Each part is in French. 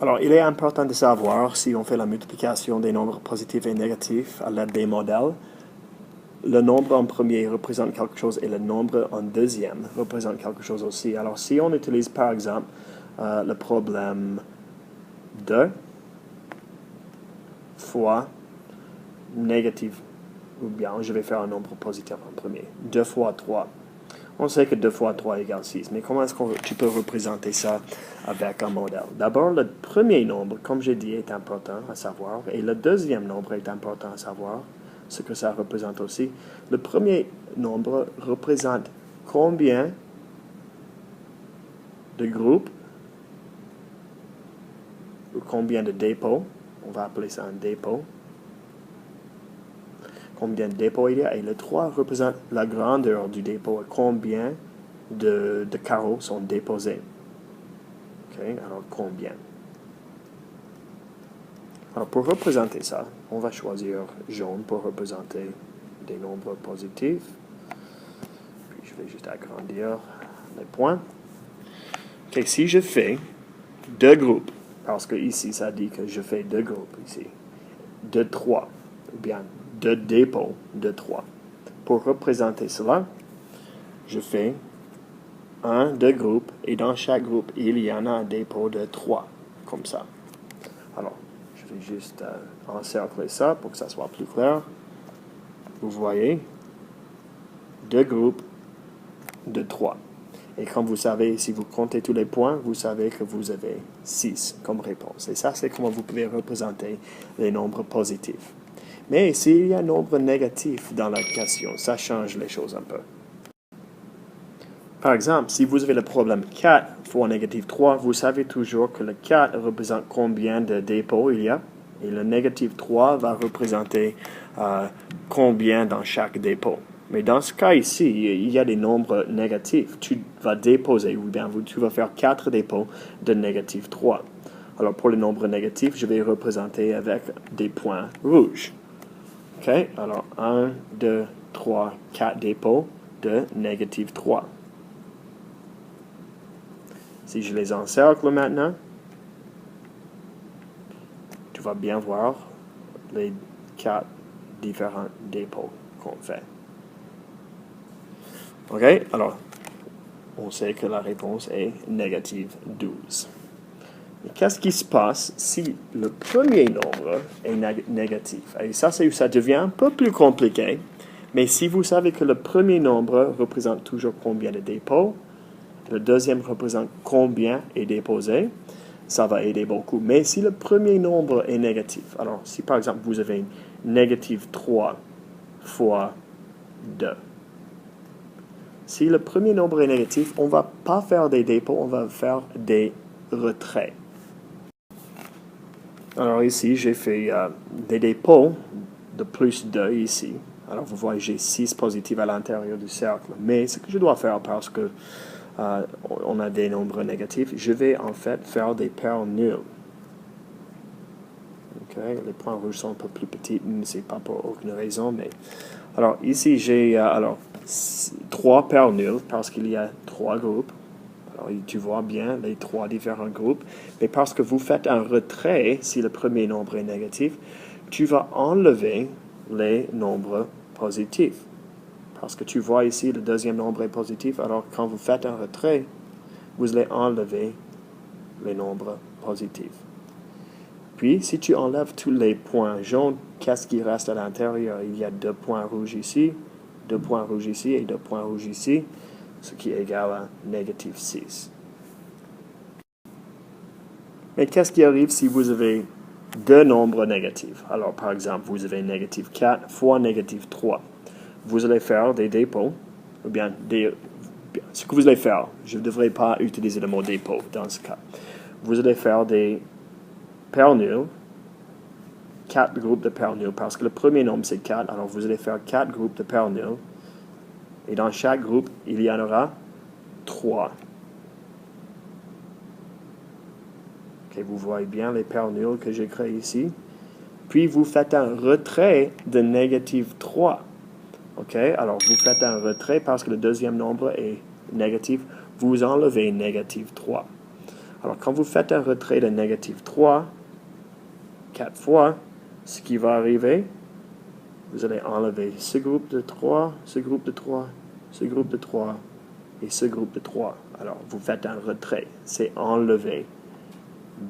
Alors, il est important de savoir si on fait la multiplication des nombres positifs et négatifs à l'aide des modèles. Le nombre en premier représente quelque chose et le nombre en deuxième représente quelque chose aussi. Alors, si on utilise par exemple le problème 2 fois négatif, ou bien je vais faire un nombre positif en premier, 2 fois 3. On sait que 2 fois 3 égale 6, mais comment est-ce que tu peux représenter ça avec un modèle? D'abord, le premier nombre, comme j'ai dit, est important à savoir, et le deuxième nombre est important à savoir, ce que ça représente aussi. Le premier nombre représente combien de groupes, ou combien de dépôts, on va appeler ça un dépôt, combien de dépôts il y a, et le 3 représente la grandeur du dépôt, et combien de carreaux sont déposés. Okay, alors combien? Alors pour représenter ça, on va choisir jaune pour représenter des nombres positifs. Puis je vais juste agrandir les points. Okay, si je fais deux groupes, parce que ici ça dit que je fais deux groupes ici, de 3, ou bien deux dépôts de 3. Pour représenter cela, je fais deux groupes, et dans chaque groupe, il y en a un dépôt de 3, comme ça. Alors, je vais juste encercler ça pour que ça soit plus clair. Vous voyez, deux groupes de 3. Et comme vous savez, si vous comptez tous les points, vous savez que vous avez 6 comme réponse. Et ça, c'est comment vous pouvez représenter les nombres positifs. Mais s'il y a un nombre négatif dans la question, ça change les choses un peu. Par exemple, si vous avez le problème 4 fois négatif 3, vous savez toujours que le 4 représente combien de dépôts il y a. Et le négatif 3 va représenter combien dans chaque dépôt. Mais dans ce cas ici, il y a des nombres négatifs. Tu vas déposer, ou bien tu vas faire 4 dépôts de négatif 3. Alors pour les nombres négatifs, je vais représenter avec des points rouges. OK? Alors 1, 2, 3, 4 dépôts de négatif 3. Si je les encercle maintenant, tu vas bien voir les 4 différents dépôts qu'on fait. OK? Alors, on sait que la réponse est négative 12. Mais qu'est-ce qui se passe si le premier nombre est négatif? Et ça devient un peu plus compliqué, mais si vous savez que le premier nombre représente toujours combien de dépôts, le deuxième représente combien est déposé, ça va aider beaucoup. Mais si le premier nombre est négatif, alors si par exemple vous avez négative 3 fois 2, si le premier nombre est négatif, on ne va pas faire des dépôts, on va faire des retraits. Alors ici, j'ai fait des dépôts de plus 2 ici. Alors vous voyez, j'ai 6 positifs à l'intérieur du cercle. Mais ce que je dois faire, parce que on a des nombres négatifs, je vais en fait faire des paires nulles. Okay. Les points rouges sont un peu plus petits, mais ce n'est pas pour aucune raison. Mais alors ici, j'ai 3 paires nulles parce qu'il y a 3 groupes. Alors tu vois bien les 3 différents groupes. Mais parce que vous faites un retrait, si le premier nombre est négatif, tu vas enlever les nombres positifs. Parce que tu vois ici, le deuxième nombre est positif. Alors, quand vous faites un retrait, vous allez enlever les nombres positifs. Puis, si tu enlèves tous les points jaunes, qu'est-ce qui reste à l'intérieur? Il y a 2 points rouges ici, 2 points rouges ici et 2 points rouges ici, ce qui est égal à négatif 6. Mais qu'est-ce qui arrive si vous avez 2 nombres négatifs? Alors, par exemple, vous avez négatif 4 fois négatif 3. Vous allez faire des dépôts, ou bien ce que vous allez faire, je ne devrais pas utiliser le mot dépôt dans ce cas. Vous allez faire des paires nulles, 4 groupes de paires nulles, parce que le premier nombre c'est 4, alors vous allez faire 4 groupes de paires nulles, et dans chaque groupe, il y en aura 3. Okay, vous voyez bien les paires nulles que j'ai créées ici. Puis vous faites un retrait de négative 3. OK? Alors, vous faites un retrait parce que le deuxième nombre est négatif. Vous enlevez négative 3. Alors, quand vous faites un retrait de négative 3, 4 fois, ce qui va arriver, vous allez enlever ce groupe de 3, ce groupe de 3, ce groupe de 3 et ce groupe de 3. Alors, vous faites un retrait. C'est enlevé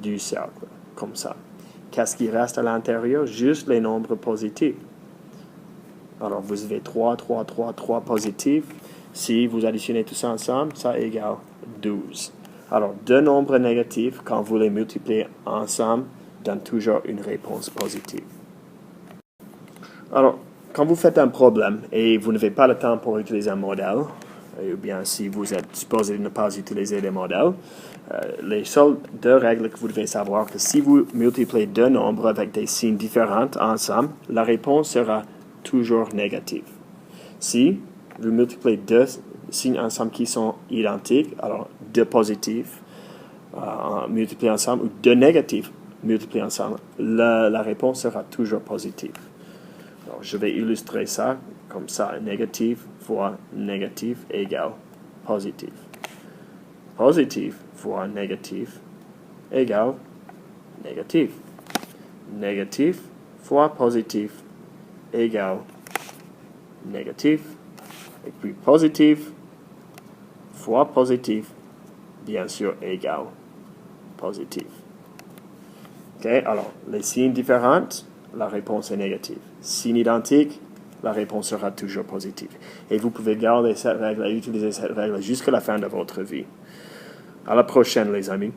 du cercle, comme ça. Qu'est-ce qui reste à l'intérieur? Juste les nombres positifs. Alors, vous avez 3, 3, 3, 3 positifs. Si vous additionnez tout ça ensemble, ça égale 12. Alors, deux nombres négatifs, quand vous les multipliez ensemble, donnent toujours une réponse positive. Alors, quand vous faites un problème et vous n'avez pas le temps pour utiliser un modèle, ou bien si vous êtes supposé ne pas utiliser des modèles, les seules deux règles que vous devez savoir, que si vous multipliez deux nombres avec des signes différents ensemble, la réponse sera toujours négative. Si vous multipliez deux signes ensemble qui sont identiques, alors deux positifs multipliés ensemble ou deux négatifs multipliés ensemble, la réponse sera toujours positive. Alors, je vais illustrer ça comme ça. Négatif fois négatif égale positif. Positif fois négatif égale négatif. Négatif fois positif égale négatif. Et puis positif fois positif, bien sûr, égale positif. OK? Alors, les signes différents, la réponse est négative. Signe identique, la réponse sera toujours positive. Et vous pouvez garder cette règle et utiliser cette règle jusqu'à la fin de votre vie. À la prochaine, les amis.